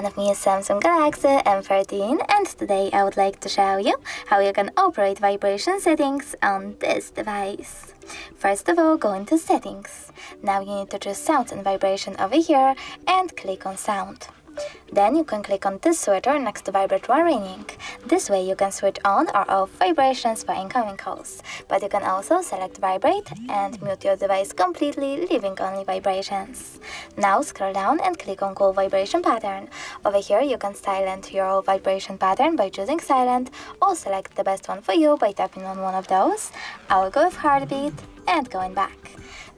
hand of me is Samsung Galaxy M13, and today I would like to show you how you can operate vibration settings on this device. First of all, go into Settings. Now you need to choose Sounds and Vibration over here and click on Sound. Then you can click on this switcher next to Vibrate while ringing. This way you can switch on or off vibrations for incoming calls, but you can also select Vibrate and mute your device completely, leaving only vibrations. Now scroll down and click on Cool Vibration Pattern. Over here you can silent your vibration pattern by choosing Silent, or select the best one for you by tapping on one of those. I will go with Heartbeat and going back.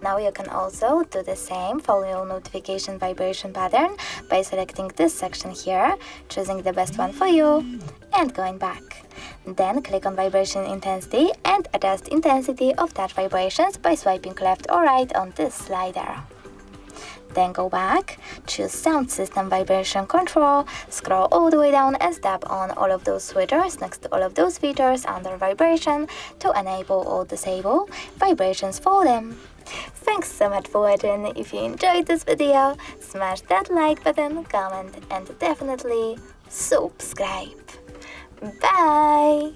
Now you can also do the same for your notification vibration pattern by selecting this section here, choosing the best one for you, and going back. Then click on Vibration Intensity and adjust intensity of touch vibrations by swiping left or right on this slider. Then go back, choose Sound System Vibration Control, scroll all the way down and tap on all of those switchers next to all of those features under Vibration to enable or disable vibrations for them. Thanks so much for watching. If you enjoyed this video, smash that like button, comment, and definitely subscribe. Bye!